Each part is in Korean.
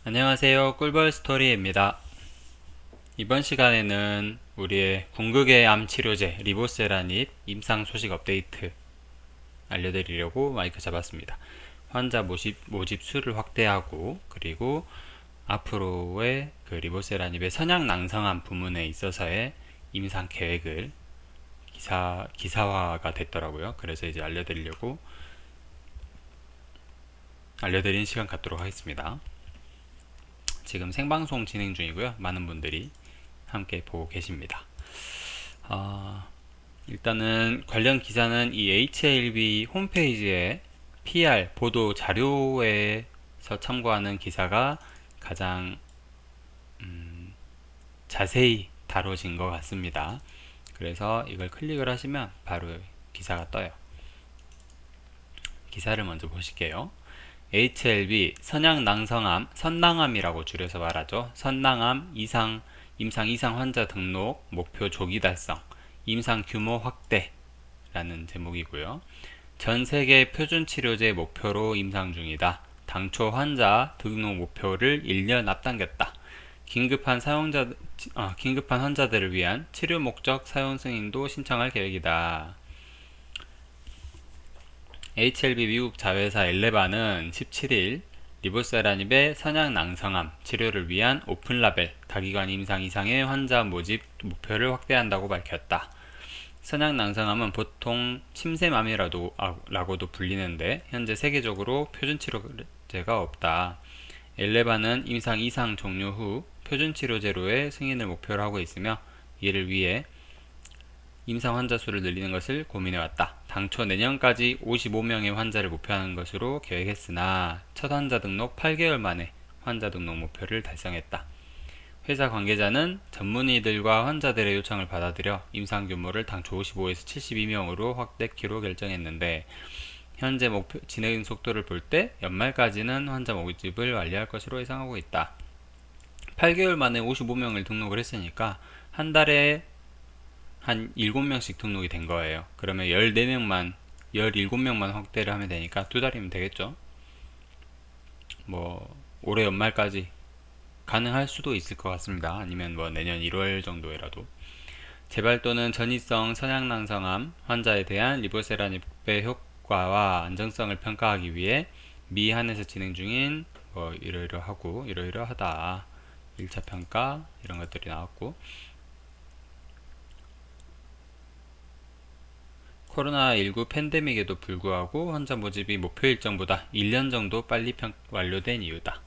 안녕하세요. 꿀벌 스토리입니다. 이번 시간에는 우리의 궁극의 암 치료제 리보세라닙 임상 소식 업데이트 알려드리려고 마이크 잡았습니다. 환자 모집 수를 확대하고 그리고 앞으로의 그 리보세라닙의 선약 낭성암 부문에 있어서의 임상 계획을 기사화가 됐더라고요. 그래서 이제 알려드리는 시간 갖도록 하겠습니다. 지금 생방송 진행 중이고요. 많은 분들이 함께 보고 계십니다. 일단은 관련 기사는 이 HLB 홈페이지에 PR 보도 자료에서 참고하는 기사가 가장 자세히 다뤄진 것 같습니다. 그래서 이걸 클릭을 하시면 바로 기사가 떠요. 기사를 먼저 보실게요. HLB 선양낭성암, 선낭암이라고 줄여서 말하죠. 선낭암 임상 이상 환자 등록 목표 조기 달성, 임상 규모 확대라는 제목이고요. 전 세계 표준 치료제 목표로 임상 중이다. 당초 환자 등록 목표를 1년 앞당겼다. 긴급한 환자들을 위한 치료 목적 사용 승인도 신청할 계획이다. HLB 미국 자회사 엘레바는 17일 리보세라닙의 선양낭성암 치료를 위한 오픈라벨 다기관 임상 이상의 환자 모집 목표를 확대한다고 밝혔다. 선양낭성암은 보통 침샘암이라고도 불리는데 현재 세계적으로 표준 치료제가 없다. 엘레바는 임상 이상 종료 후 표준 치료제로의 승인을 목표로 하고 있으며 이를 위해 임상 환자 수를 늘리는 것을 고민해왔다. 당초 내년까지 55명의 환자를 목표하는 것으로 계획했으나 첫 환자 등록 8개월 만에 환자 등록 목표를 달성했다. 회사 관계자는 전문의들과 환자들의 요청을 받아들여 임상 규모를 당초 55에서 72명으로 확대키로 결정했는데 현재 목표 진행 속도를 볼 때 연말까지는 환자 모집을 완료할 것으로 예상하고 있다. 8개월 만에 55명을 등록을 했으니까 한 달에 한 7명씩 등록이 된 거예요. 그러면 17명만 확대를 하면 되니까 2달이면 되겠죠. 올해 연말까지 가능할 수도 있을 것 같습니다. 아니면 내년 1월 정도에라도. 재발 또는 전이성 선양낭성암 환자에 대한 리보세라닙의 효과와 안정성을 평가하기 위해 미 한에서 진행 중인 이러이러하다 1차 평가 이런 것들이 나왔고, 코로나19 팬데믹에도 불구하고 환자 모집이 목표 일정보다 1년 정도 빨리 완료된 이유다.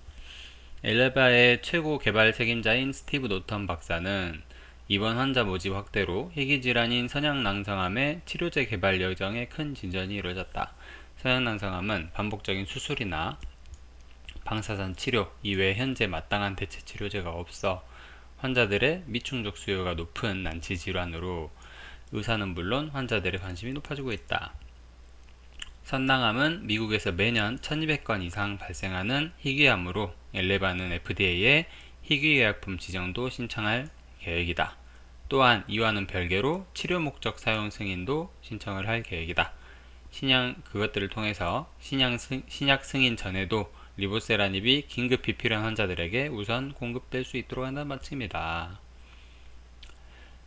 엘레바의 최고 개발 책임자인 스티브 노턴 박사는 이번 환자 모집 확대로 희귀질환인 선양낭성암의 치료제 개발 여정에 큰 진전이 이루어졌다. 선양낭성암은 반복적인 수술이나 방사선 치료 이외에 현재 마땅한 대체 치료제가 없어 환자들의 미충족 수요가 높은 난치 질환으로 의사는 물론 환자들의 관심이 높아지고 있다. 선낭암은 미국에서 매년 1200건 이상 발생하는 희귀암으로 엘레바는 FDA에 희귀의약품 지정도 신청할 계획이다. 또한 이와는 별개로 치료 목적 사용 승인도 신청을 할 계획이다. 그것들을 통해서 신약 승인 전에도 리보세라닙이 긴급히 필요한 환자들에게 우선 공급될 수 있도록 한다는 말씀입니다.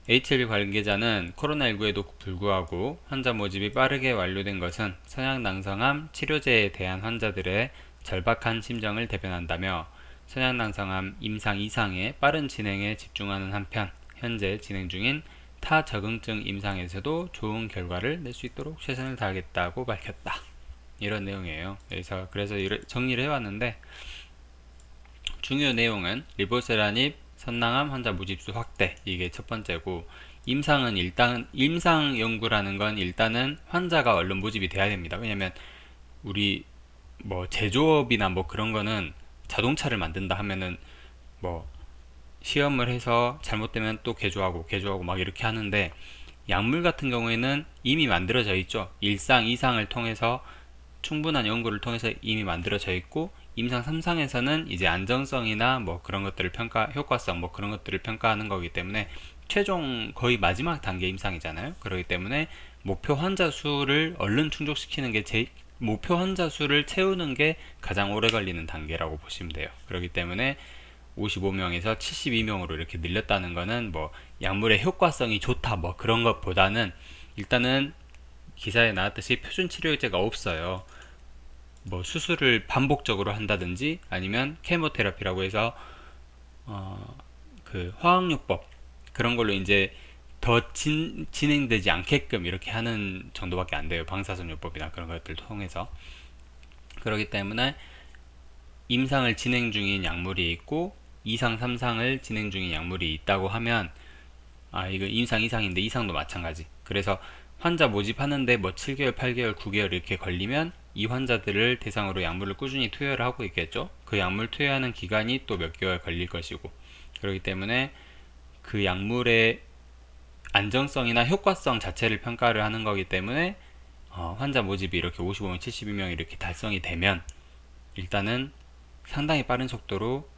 HLB 관계자는 코로나19에도 불구하고 환자 모집이 빠르게 완료된 것은 선양낭성암 치료제에 대한 환자들의 절박한 심정을 대변한다며 선양낭성암 임상 이상의 빠른 진행에 집중하는 한편 현재 진행 중인 타 적응증 임상에서도 좋은 결과를 낼 수 있도록 최선을 다하겠다고 밝혔다. 이런 내용이에요. 그래서 정리를 해왔는데, 중요 내용은 리보세라닙 선낭암 환자 모집수 확대, 이게 첫 번째고, 임상 연구라는 건 일단은 환자가 얼른 모집이 돼야 됩니다. 왜냐면 우리 제조업이나 그런 거는 자동차를 만든다 하면은 시험을 해서 잘못되면 또 개조하고 막 이렇게 하는데, 약물 같은 경우에는 이미 만들어져 있죠. 1상, 2상을 통해서 충분한 연구를 통해서 이미 만들어져 있고, 임상 3상에서는 이제 안정성이나 그런 것들을 효과성 그런 것들을 평가하는 거기 때문에 최종 거의 마지막 단계 임상이잖아요. 그렇기 때문에 목표 환자 수를 얼른 충족시키는 게 목표 환자 수를 채우는 게 가장 오래 걸리는 단계라고 보시면 돼요. 그렇기 때문에 55명에서 72명으로 이렇게 늘렸다는 거는 뭐 약물의 효과성이 좋다 뭐 그런 것보다는 일단은 기사에 나왔듯이 표준 치료제가 없어요. 뭐 수술을 반복적으로 한다든지 아니면 케모테라피라고 해서 그 화학요법 그런 걸로 이제 더 진행되지 않게끔 이렇게 하는 정도밖에 안 돼요. 방사선요법이나 그런 것들 통해서. 그렇기 때문에 임상을 진행 중인 약물이 있고 2상, 3상을 진행 중인 약물이 있다고 하면 이거 임상, 2상인데 2상도 마찬가지. 그래서 환자 모집하는데 뭐 7개월, 8개월, 9개월 이렇게 걸리면 이 환자들을 대상으로 약물을 꾸준히 투여를 하고 있겠죠. 그 약물 투여하는 기간이 또 몇 개월 걸릴 것이고 그렇기 때문에 그 약물의 안정성이나 효과성 자체를 평가를 하는 거기 때문에 환자 모집이 이렇게 55명, 72명 이렇게 달성이 되면 일단은 상당히 빠른 속도로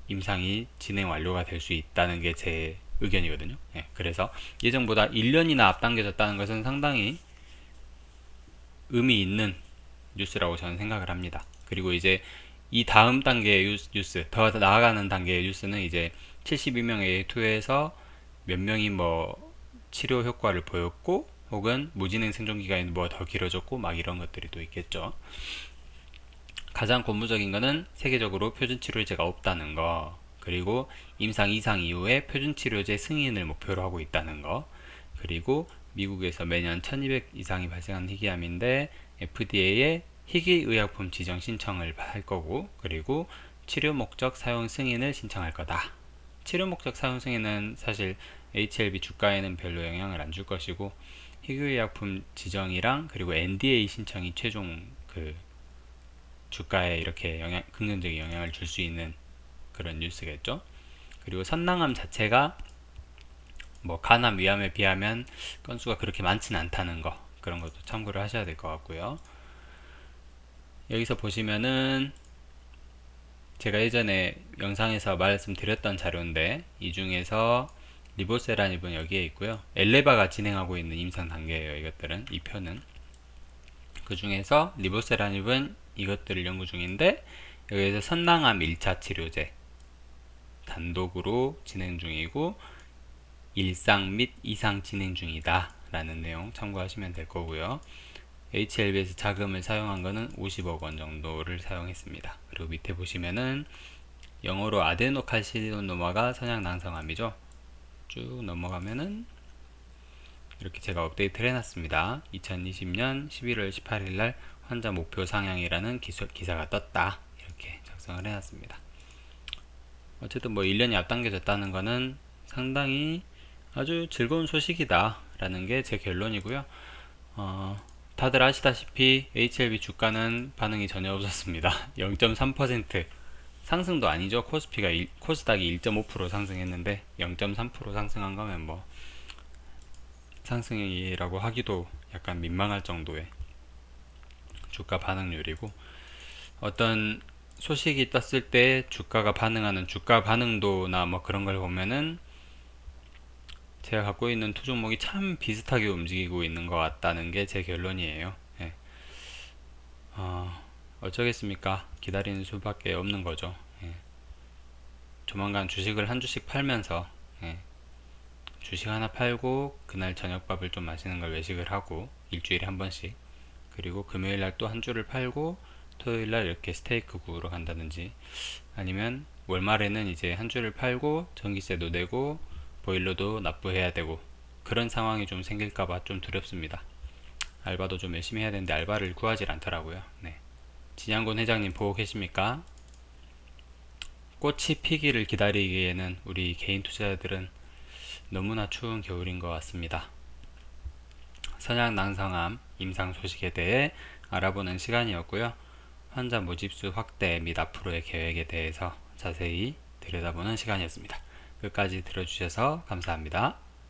임상이 진행 완료가 될 수 있다는 게 제 의견이거든요. 예, 그래서 예정보다 1년이나 앞당겨졌다는 것은 상당히 의미 있는 뉴스라고 저는 생각을 합니다. 그리고 이제 이 다음 단계의 뉴스, 더 나아가는 단계의 뉴스는 이제 72명에 투여해서 몇 명이 뭐 치료 효과를 보였고 혹은 무진행 생존 기간이 뭐 더 길어졌고 막 이런 것들이 또 있겠죠. 가장 고무적인 거는 세계적으로 표준 치료제가 없다는 거, 그리고 임상 2상 이후에 표준 치료제 승인을 목표로 하고 있다는 거, 그리고 미국에서 매년 1200 이상이 발생하는 희귀암인데 FDA에 희귀의약품 지정 신청을 할 거고, 그리고 치료 목적 사용 승인을 신청할 거다. 치료 목적 사용 승인은 사실 HLB 주가에는 별로 영향을 안 줄 것이고, 희귀의약품 지정이랑 그리고 NDA 신청이 최종 그 주가에 이렇게 긍정적인 영향을 줄 수 있는 그런 뉴스겠죠. 그리고 선낭암 자체가 뭐 간암, 위암에 비하면 건수가 그렇게 많지는 않다는 거, 그런 것도 참고를 하셔야 될 것 같고요. 여기서 보시면은 제가 예전에 영상에서 말씀드렸던 자료인데 이 중에서 리보세라닙은 여기에 있고요. 엘레바가 진행하고 있는 임상 단계예요. 이것들은, 이 표는. 그 중에서 리보세라닙은 이것들을 연구 중인데 여기에서 선낭암 1차 치료제 단독으로 진행 중이고 1상 및 2상 진행 중이다 라는 내용 참고하시면 될 거고요. HLB에서 자금을 사용한 거는 50억 원 정도를 사용했습니다. 그리고 밑에 보시면은 영어로 아데노칼시노마가 선양낭성암이죠. 쭉 넘어가면은 이렇게 제가 업데이트를 해놨습니다. 2020년 11월 18일 날 환자 목표 상향이라는 기사가 떴다. 이렇게 작성을 해놨습니다. 어쨌든 뭐 1년이 앞당겨졌다는 거는 상당히 아주 즐거운 소식이다 라는 게 제 결론이고요. 다들 아시다시피 HLB 주가는 반응이 전혀 없었습니다. 0.3% 상승도 아니죠. 코스닥이 1.5% 상승했는데 0.3% 상승한 거면 뭐 상승이라고 하기도 약간 민망할 정도의 주가 반응률이고, 어떤 소식이 떴을 때 주가가 반응하는 주가 반응도나 뭐 그런 걸 보면은 제가 갖고 있는 투 종목이 참 비슷하게 움직이고 있는 것 같다는 게 제 결론이에요. 예. 어쩌겠습니까? 기다리는 수밖에 없는 거죠. 예. 조만간 주식을 한 주씩 팔면서 주식 하나 팔고 그날 저녁밥을 좀 맛있는 걸 외식을 하고 일주일에 한 번씩, 그리고 금요일날 또 한 주를 팔고 토요일날 이렇게 스테이크 구우러 간다든지, 아니면 월말에는 이제 한 주를 팔고 전기세도 내고 보일러도 납부해야 되고 그런 상황이 좀 생길까봐 좀 두렵습니다. 알바도 좀 열심히 해야 되는데 알바를 구하질 않더라고요. 네. 진양곤 회장님 보고 계십니까? 꽃이 피기를 기다리기에는 우리 개인 투자자들은 너무나 추운 겨울인 것 같습니다. 선양낭성암 임상 소식에 대해 알아보는 시간이었고요. 환자 모집수 확대 및 앞으로의 계획에 대해서 자세히 들여다보는 시간이었습니다. 끝까지 들어주셔서 감사합니다.